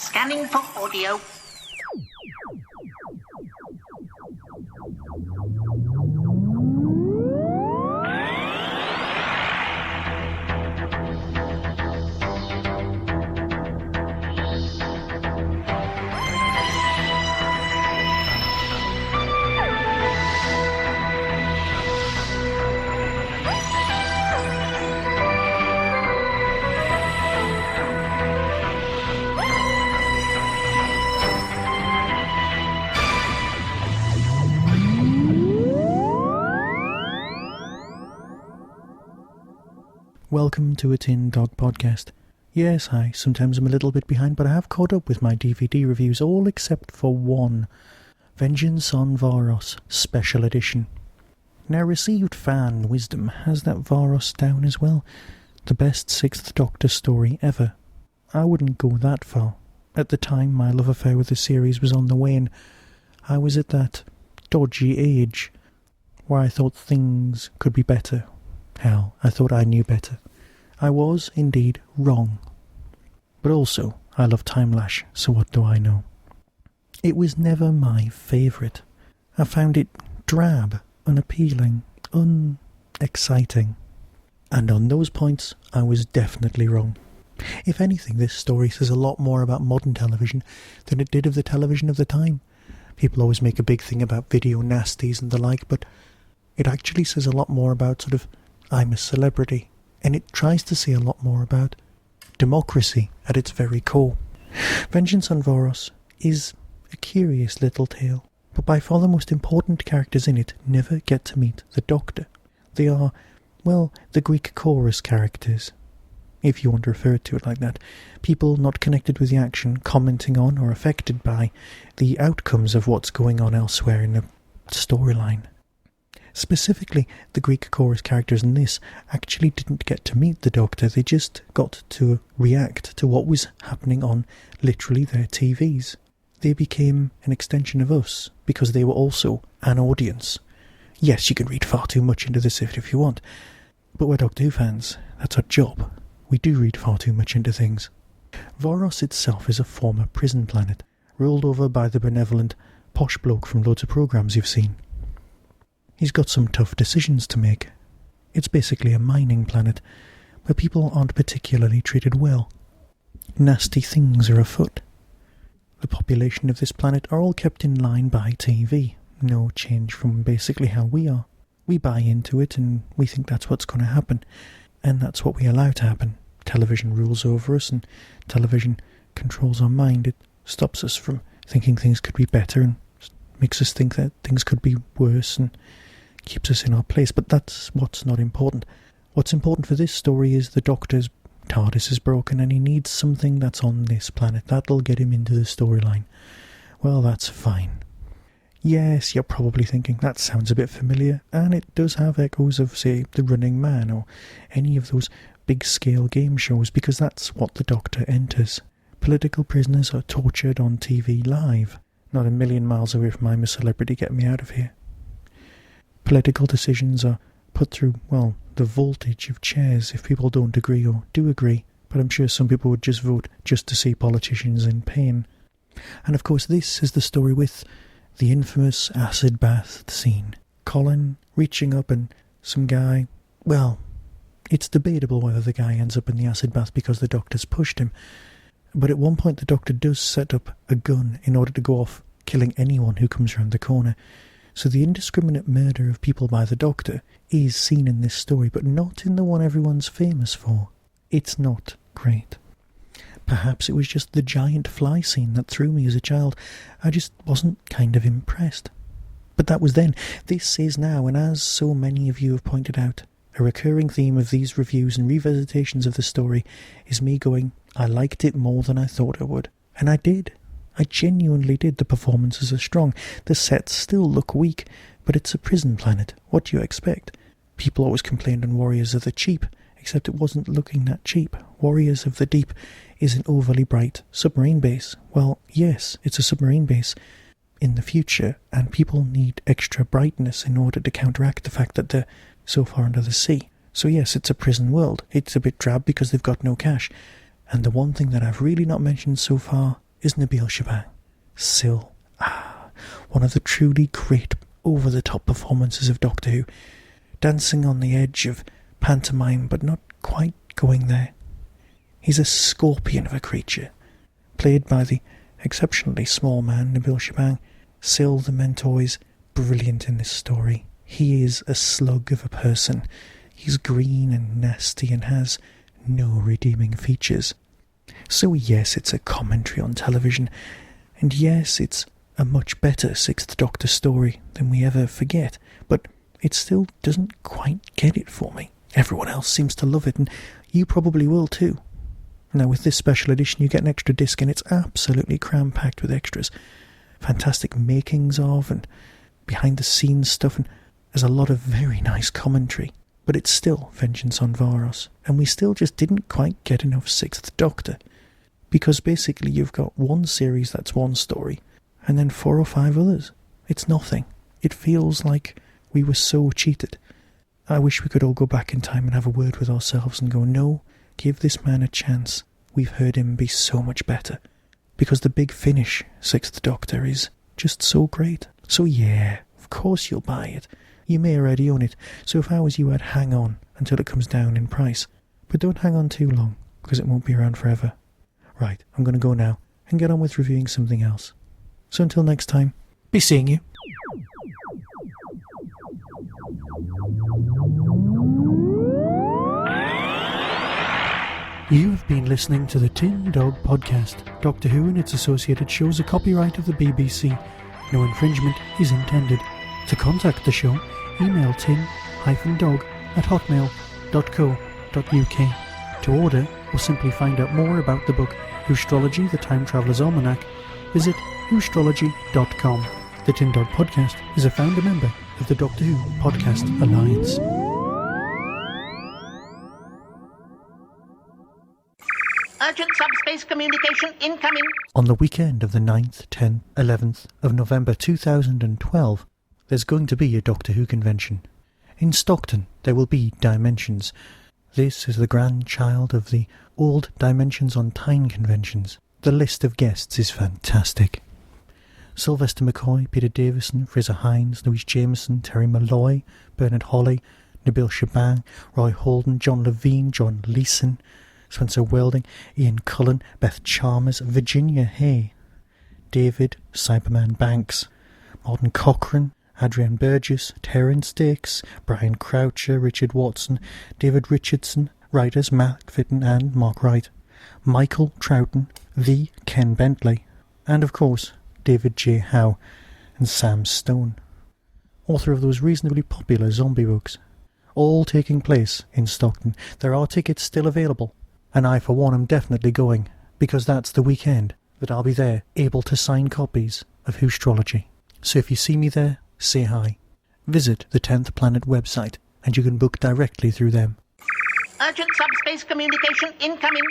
Scanning for audio. Welcome to a Tin Dog Podcast. Yes, sometimes I'm a little bit behind, but I have caught up with my DVD reviews, all except for one. Vengance on Varos, Special Edition. Now, received fan wisdom has that Varos down as well. The best Sixth Doctor story ever. I wouldn't go that far. At the time, my love affair with the series was on the wane. I was at that dodgy age where I thought things could be better. Hell, I thought I knew better. I was, indeed, wrong. But also, I love Time Lash, so what do I know? It was never my favourite. I found it drab, unappealing, unexciting. And on those points, I was definitely wrong. If anything, this story says a lot more about modern television than it did of the television of the time. People always make a big thing about video nasties and the like, but it actually says a lot more about sort of I'm a celebrity, and it tries to say a lot more about democracy at its very core. Vengeance on Varos is a curious little tale, but by far the most important characters in it never get to meet the Doctor. They are, well, the Greek chorus characters, if you want to refer to it like that. People not connected with the action, commenting on or affected by the outcomes of what's going on elsewhere in the storyline. Specifically, the Greek chorus characters in this actually didn't get to meet the Doctor, they just got to react to what was happening on literally their TVs. They became an extension of us, because they were also an audience. Yes, you can read far too much into this if you want, but we're Doctor Who fans, that's our job. We do read far too much into things. Varos itself is a former prison planet, ruled over by the benevolent posh bloke from loads of programmes you've seen. He's got some tough decisions to make. It's basically a mining planet, where people aren't particularly treated well. Nasty things are afoot. The population of this planet are all kept in line by TV. No change from basically how we are. We buy into it and we think that's what's going to happen. And that's what we allow to happen. Television rules over us and television controls our mind. It stops us from thinking things could be better and makes us think that things could be worse and keeps us in our place, but that's what's not important. What's important for this story is the Doctor's TARDIS is broken and he needs something that's on this planet. That'll get him into the storyline. Well, that's fine. Yes, you're probably thinking, that sounds a bit familiar, and it does have echoes of, say, The Running Man or any of those big-scale game shows, because that's what the Doctor enters. Political prisoners are tortured on TV live. Not a million miles away from I'm a Celebrity, get me out of here. Political decisions are put through, well, the voltage of chairs if people don't agree or do agree, but I'm sure some people would just vote just to see politicians in pain. And of course this is the story with the infamous acid bath scene. Colin reaching up and some guy, well, it's debatable whether the guy ends up in the acid bath because the Doctor's pushed him, but at one point the Doctor does set up a gun in order to go off killing anyone who comes round the corner. So the indiscriminate murder of people by the Doctor is seen in this story, but not in the one everyone's famous for. It's not great. Perhaps it was just the giant fly scene that threw me as a child. I just wasn't kind of impressed. But that was then. This is now, and as so many of you have pointed out, a recurring theme of these reviews and revisitations of the story is me going, I liked it more than I thought I would. And I did. I genuinely did. The performances are strong. The sets still look weak, but it's a prison planet. What do you expect? People always complained on Warriors of the Cheap, except it wasn't looking that cheap. Warriors of the Deep is an overly bright submarine base. Well, yes, it's a submarine base in the future, and people need extra brightness in order to counteract the fact that they're so far under the sea. So yes, it's a prison world. It's a bit drab because they've got no cash. And the one thing that I've really not mentioned so far is Nabil Shabang. Still, one of the truly great over-the-top performances of Doctor Who, dancing on the edge of pantomime but not quite going there. He's a scorpion of a creature, played by the exceptionally small man Nabil Shabang. Sil the Mentor is brilliant in this story. He is a slug of a person. He's green and nasty and has no redeeming features. So yes, it's a commentary on television, and yes, it's a much better Sixth Doctor story than we ever forget, but it still doesn't quite get it for me. Everyone else seems to love it, and you probably will too. Now, with this special edition, you get an extra disc, and it's absolutely cram-packed with extras. Fantastic makings of, and behind-the-scenes stuff, and there's a lot of very nice commentary. But it's still Vengeance on Varos, and we still just didn't quite get enough Sixth Doctor. Because basically you've got one series that's one story, and then 4 or 5 others. It's nothing. It feels like we were so cheated. I wish we could all go back in time and have a word with ourselves and go, no, give this man a chance. We've heard him be so much better. Because the big finish, Sixth Doctor, is just so great. So yeah, of course you'll buy it. You may already own it, so if I was you, I'd hang on until it comes down in price. But don't hang on too long, because it won't be around forever. Right, I'm going to go now and get on with reviewing something else. So until next time, be seeing you. You have been listening to the Tin Dog Podcast. Doctor Who and its associated shows are copyright of the BBC. No infringement is intended. To contact the show, email tin-dog@hotmail.co.uk. To order, or simply find out more about the book Whostrology, the Time Traveller's Almanac, visit whostrology.com. The Tin Dog Podcast is a founder member of the Doctor Who Podcast Alliance. Urgent subspace communication incoming. On the weekend of the 9th, 10th, 11th of November 2012, there's going to be a Doctor Who convention. In Stockton, there will be Dimensions. This is the grandchild of the old Dimensions on Time conventions. The list of guests is fantastic. Sylvester McCoy, Peter Davison, Fraser Hines, Louise Jameson, Terry Malloy, Bernard Holly, Nabil Shabang, Roy Holden, John Levine, John Leeson, Spencer Welding, Ian Cullen, Beth Chalmers, Virginia Hay, David Cyberman Banks, Martin Cochrane, Adrian Burgess, Terence Dix, Brian Croucher, Richard Watson, David Richardson, writers Matt Fitton and Mark Wright, Michael Troughton, the Ken Bentley, and of course David J. Howe and Sam Stone, author of those reasonably popular zombie books, all taking place in Stockton. There are tickets still available, and I for one am definitely going, because that's the weekend that I'll be there, able to sign copies of Whostrology. So if you see me there, say hi. Visit the 10th Planet website, and you can book directly through them. Urgent subspace communication incoming.